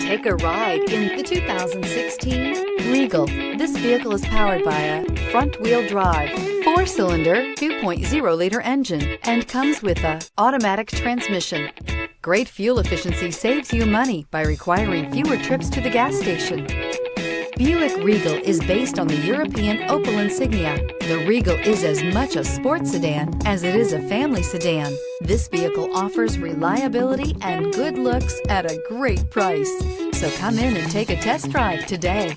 Take a ride in the 2016 Regal. This vehicle is powered by a front-wheel drive, 4-cylinder, 2.0-liter engine, and comes with a automatic transmission. Great fuel efficiency saves you money by requiring fewer trips to the gas station. Buick Regal is based on the European Opel Insignia. The Regal is as much a sports sedan as it is a family sedan. This vehicle offers reliability and good looks at a great price. So come in and take a test drive today.